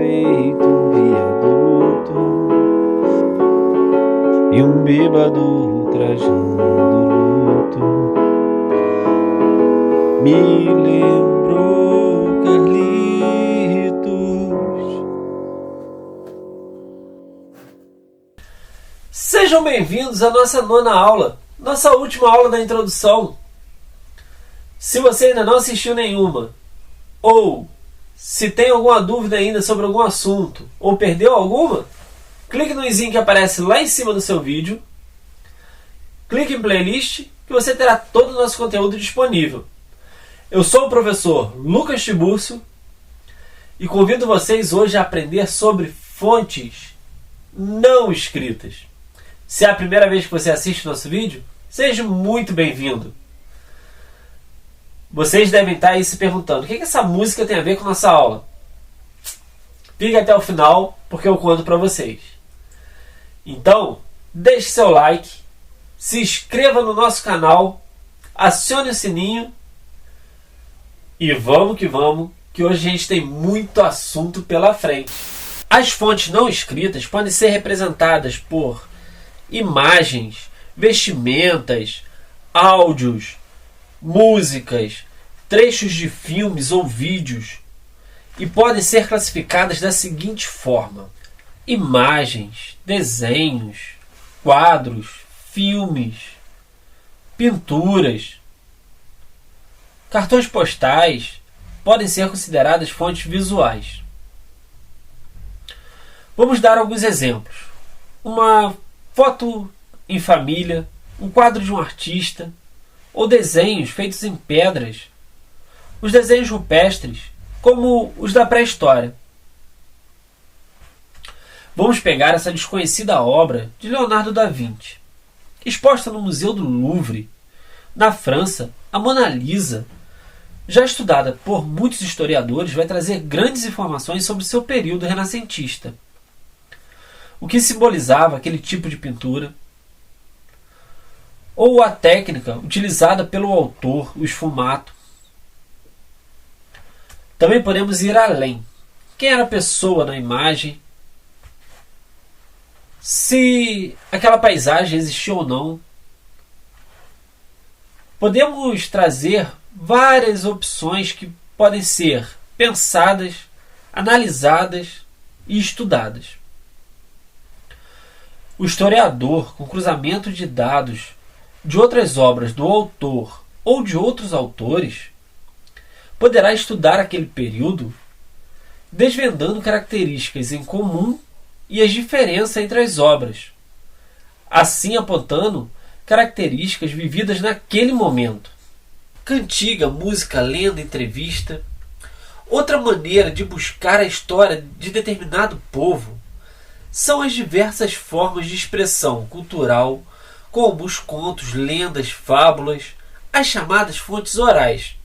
feito um viaduto e um bêbado trajando luto me lembrou Carlitos. Sejam bem-vindos à nossa 9ª aula, nossa última aula da introdução. Se você ainda não assistiu nenhuma, ou se tem alguma dúvida ainda sobre algum assunto, ou perdeu alguma, clique no izinho que aparece lá em cima do seu vídeo, clique em playlist, que você terá todo o nosso conteúdo disponível. Eu sou o professor Lucas Tiburcio e convido vocês hoje a aprender sobre fontes não escritas. Se é a primeira vez que você assiste o nosso vídeo, seja muito bem-vindo. Vocês devem estar aí se perguntando, o que essa música tem a ver com a nossa aula? Fique até o final, porque eu conto para vocês. Então, deixe seu like, se inscreva no nosso canal, acione o sininho e vamos, que hoje a gente tem muito assunto pela frente. As fontes não escritas podem ser representadas por imagens, vestimentas, áudios, músicas, trechos de filmes ou vídeos, e podem ser classificadas da seguinte forma: imagens, desenhos, quadros, filmes, pinturas, cartões postais podem ser consideradas fontes visuais. Vamos dar alguns exemplos. Uma foto em família, um quadro de um artista, ou desenhos feitos em pedras, os desenhos rupestres, como os da pré-história. Vamos pegar essa desconhecida obra de Leonardo da Vinci. Exposta no Museu do Louvre, na França, a Mona Lisa, já estudada por muitos historiadores, vai trazer grandes informações sobre seu período renascentista. O que simbolizava aquele tipo de pintura, ou a técnica utilizada pelo autor, o esfumato. Também podemos ir além. Quem era a pessoa na imagem? Se aquela paisagem existiu ou não. Podemos trazer várias opções que podem ser pensadas, analisadas e estudadas. O historiador, com cruzamento de dados de outras obras do autor ou de outros autores, poderá estudar aquele período, desvendando características em comum e as diferenças entre as obras, assim apontando características vividas naquele momento. Cantiga, música, lenda, entrevista. Outra maneira de buscar a história de determinado povo são as diversas formas de expressão cultural, como os contos, lendas, fábulas, as chamadas fontes orais.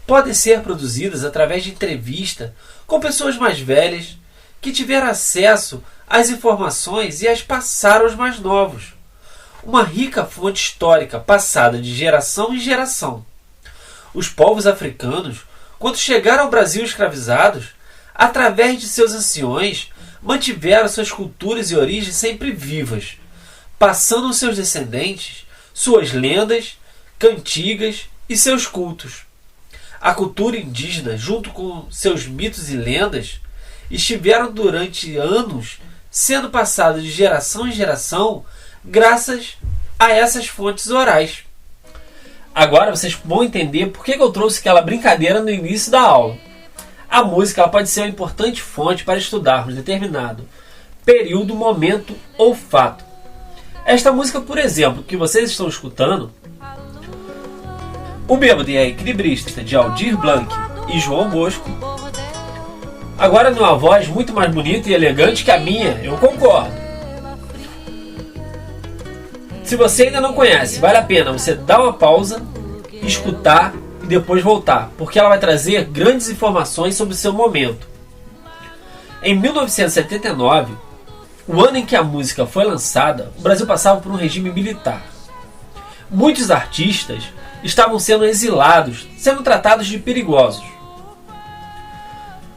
Podem ser produzidas através de entrevista com pessoas mais velhas que tiveram acesso às informações e as passaram aos mais novos. Uma rica fonte histórica passada de geração em geração. Os povos africanos, quando chegaram ao Brasil escravizados, através de seus anciões, mantiveram suas culturas e origens sempre vivas, passando aos seus descendentes suas lendas, cantigas e seus cultos. A cultura indígena, junto com seus mitos e lendas, estiveram durante anos sendo passados de geração em geração graças a essas fontes orais. Agora vocês vão entender por que eu trouxe aquela brincadeira no início da aula. A música ela pode ser uma importante fonte para estudarmos determinado período, momento ou fato. Esta música, por exemplo, que vocês estão escutando, O Bêbado e a Equilibrista, de Aldir Blanc e João Bosco, agora numa voz muito mais bonita e elegante que a minha, eu concordo. Se você ainda não conhece, vale a pena você dar uma pausa, escutar e depois voltar, porque ela vai trazer grandes informações sobre o seu momento. Em 1979, o ano em que a música foi lançada, o Brasil passava por um regime militar. Muitos artistas estavam sendo exilados, sendo tratados de perigosos.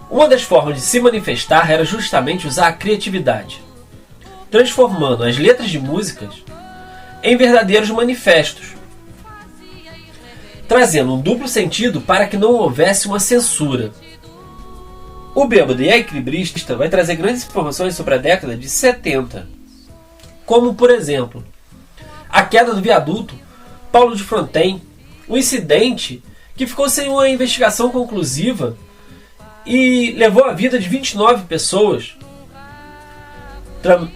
Uma das formas de se manifestar era justamente usar a criatividade, transformando as letras de músicas em verdadeiros manifestos, trazendo um duplo sentido para que não houvesse uma censura. O Bêbado e a Equilibrista vai trazer grandes informações sobre a década de 70, como, por exemplo, a queda do viaduto Paulo de Fronten, um incidente que ficou sem uma investigação conclusiva e levou a vida de 29 pessoas.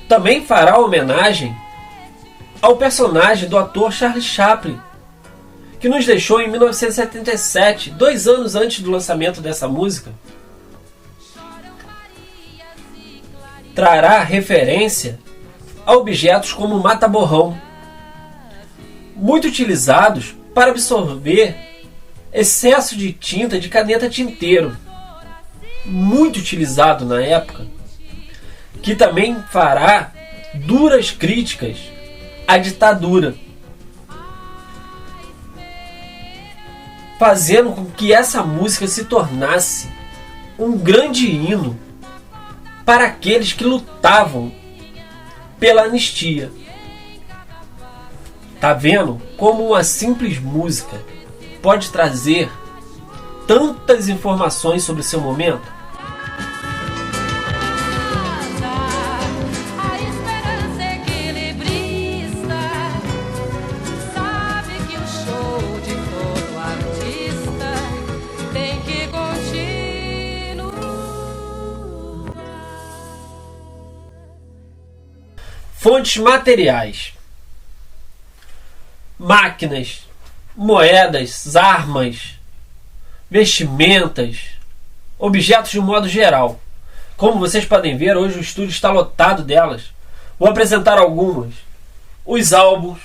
Também fará homenagem ao personagem do ator Charlie Chaplin, que nos deixou em 1977, 2 anos antes do lançamento dessa música. Trará referência a objetos como o mata-borrão, muito utilizados para absorver excesso de tinta de caneta tinteiro, muito utilizado na época, que também fará duras críticas à ditadura, fazendo com que essa música se tornasse um grande hino para aqueles que lutavam pela anistia. Tá vendo como uma simples música pode trazer tantas informações sobre o seu momento? A esperança equilibrista sabe que o show de todo artista tem que continuar. Fontes materiais: máquinas, moedas, armas, vestimentas, objetos de um modo geral. Como vocês podem ver, hoje o estúdio está lotado delas. Vou apresentar algumas: os álbuns,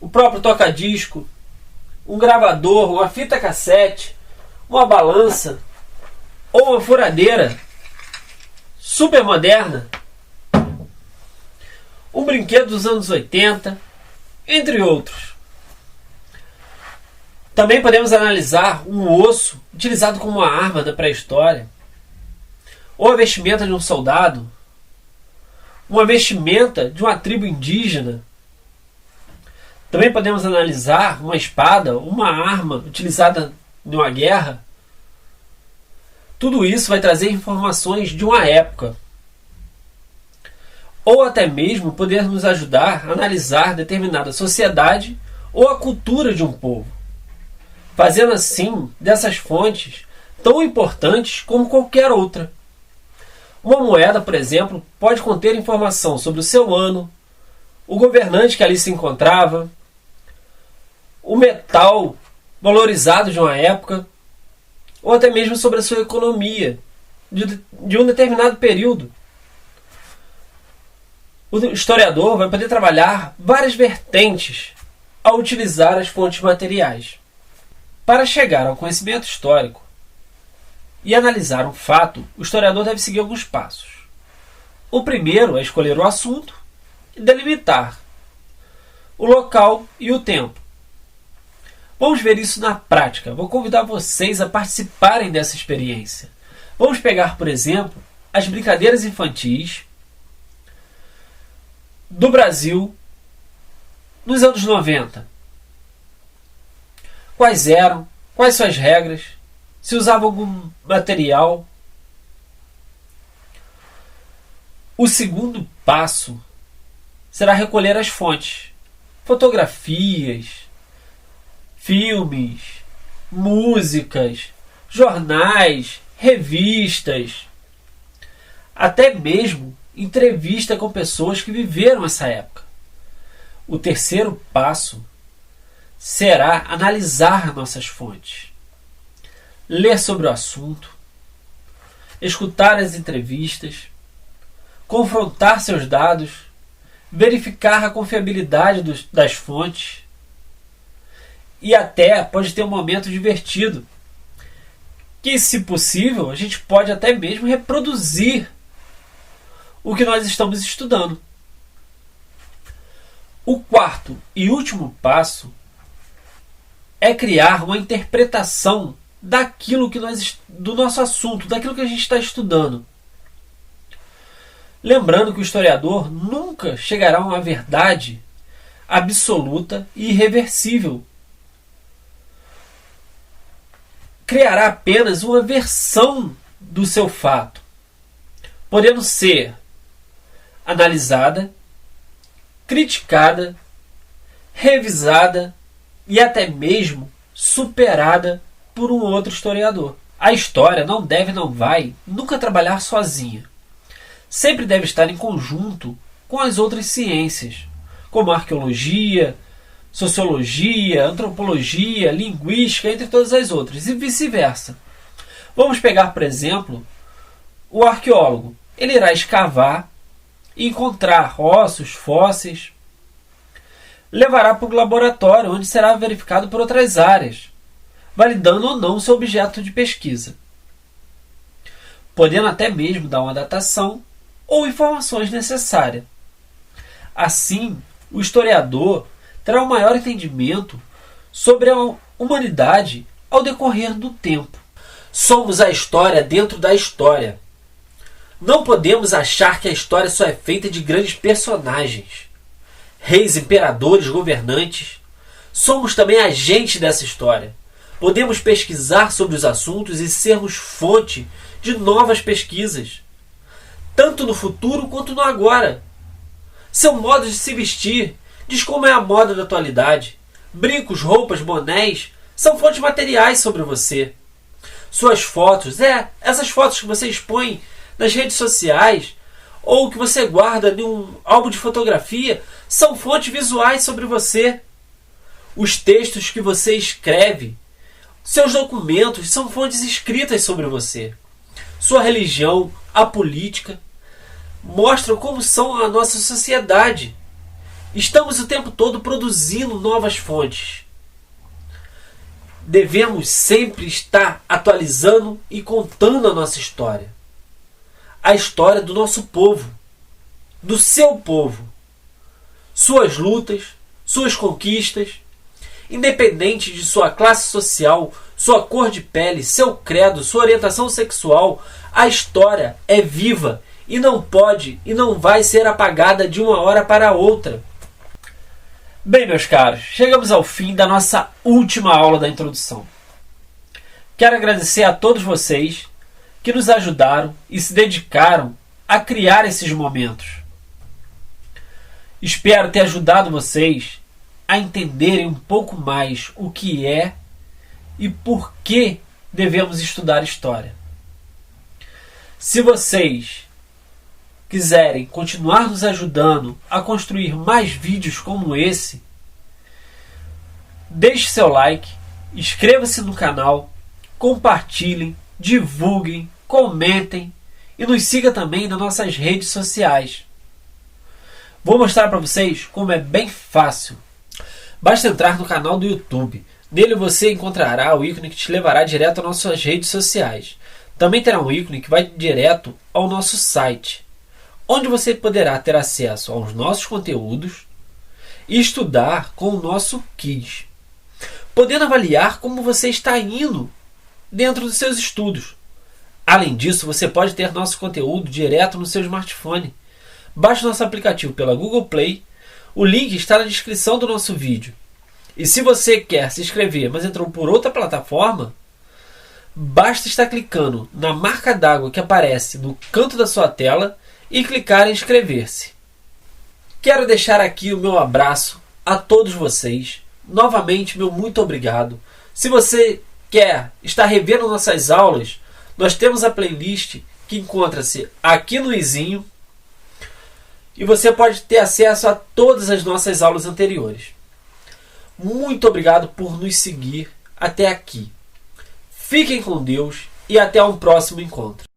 o próprio toca-disco, um gravador, uma fita cassete, uma balança ou uma furadeira super moderna, um brinquedo dos anos 80, entre outros. Também podemos analisar um osso utilizado como uma arma da pré-história, ou a vestimenta de um soldado, uma vestimenta de uma tribo indígena. Também podemos analisar uma espada, uma arma utilizada em uma guerra. Tudo isso vai trazer informações de uma época, ou até mesmo poder nos ajudar a analisar determinada sociedade ou a cultura de um povo, fazendo assim dessas fontes tão importantes como qualquer outra. Uma moeda, por exemplo, pode conter informação sobre o seu ano, o governante que ali se encontrava, o metal valorizado de uma época, ou até mesmo sobre a sua economia de um determinado período. O historiador vai poder trabalhar várias vertentes ao utilizar as fontes materiais. Para chegar ao conhecimento histórico e analisar um fato, o historiador deve seguir alguns passos. O primeiro é escolher o assunto e delimitar o local e o tempo. Vamos ver isso na prática. Vou convidar vocês a participarem dessa experiência. Vamos pegar, por exemplo, as brincadeiras infantis do Brasil nos anos 90. Quais eram? Quais são as regras? Se usava algum material? O segundo passo será recolher as fontes. Fotografias, filmes, músicas, jornais, revistas, até mesmo entrevista com pessoas que viveram essa época. O terceiro passo será analisar nossas fontes, ler sobre o assunto, escutar as entrevistas, confrontar seus dados, verificar a confiabilidade das fontes e até pode ter um momento divertido que, se possível, a gente pode até mesmo reproduzir o que nós estamos estudando. O quarto e último passo é criar uma interpretação daquilo que do nosso assunto, daquilo que a gente está estudando. Lembrando que o historiador nunca chegará a uma verdade absoluta e irreversível. Criará apenas uma versão do seu fato, podendo ser analisada, criticada, revisada e até mesmo superada por um outro historiador. A história não deve, não vai nunca trabalhar sozinha. Sempre deve estar em conjunto com as outras ciências, como arqueologia, sociologia, antropologia, linguística, entre todas as outras, e vice-versa. Vamos pegar, por exemplo, o arqueólogo. Ele irá escavar e encontrar ossos, fósseis, levará para o laboratório, onde será verificado por outras áreas, validando ou não seu objeto de pesquisa, podendo até mesmo dar uma datação ou informações necessárias. Assim, o historiador terá um maior entendimento sobre a humanidade ao decorrer do tempo. Somos a história dentro da história. Não podemos achar que a história só é feita de grandes personagens, reis, imperadores, governantes. Somos também agentes dessa história. Podemos pesquisar sobre os assuntos e sermos fonte de novas pesquisas, tanto no futuro quanto no agora. Seu modo de se vestir diz como é a moda da atualidade. Brincos, roupas, bonés são fontes materiais sobre você. Suas fotos, essas fotos que você expõe nas redes sociais ou que você guarda em um álbum de fotografia, são fontes visuais sobre você. Os textos que você escreve, seus documentos, são fontes escritas sobre você. Sua religião, a política, mostram como são a nossa sociedade. Estamos o tempo todo produzindo novas fontes. Devemos sempre estar atualizando e contando a nossa história. A história do nosso povo, do seu povo. Suas lutas, suas conquistas, independente de sua classe social, sua cor de pele, seu credo, sua orientação sexual, a história é viva e não pode e não vai ser apagada de uma hora para outra. Bem, meus caros, chegamos ao fim da nossa última aula da introdução. Quero agradecer a todos vocês que nos ajudaram e se dedicaram a criar esses momentos. Espero ter ajudado vocês a entenderem um pouco mais o que é e por que devemos estudar história. Se vocês quiserem continuar nos ajudando a construir mais vídeos como esse, deixe seu like, inscreva-se no canal, compartilhem, divulguem, comentem e nos siga também nas nossas redes sociais. Vou mostrar para vocês como é bem fácil. Basta entrar no canal do YouTube. Nele você encontrará o ícone que te levará direto às nossas redes sociais. Também terá um ícone que vai direto ao nosso site, onde você poderá ter acesso aos nossos conteúdos e estudar com o nosso quiz, podendo avaliar como você está indo dentro dos seus estudos. Além disso, você pode ter nosso conteúdo direto no seu smartphone. Baixe nosso aplicativo pela Google Play. O link está na descrição do nosso vídeo. E se você quer se inscrever, mas entrou por outra plataforma, basta estar clicando na marca d'água que aparece no canto da sua tela e clicar em inscrever-se. Quero deixar aqui o meu abraço a todos vocês. Novamente, meu muito obrigado. Se você quer estar revendo nossas aulas, nós temos a playlist que encontra-se aqui no izinho e você pode ter acesso a todas as nossas aulas anteriores. Muito obrigado por nos seguir até aqui. Fiquem com Deus e até um próximo encontro.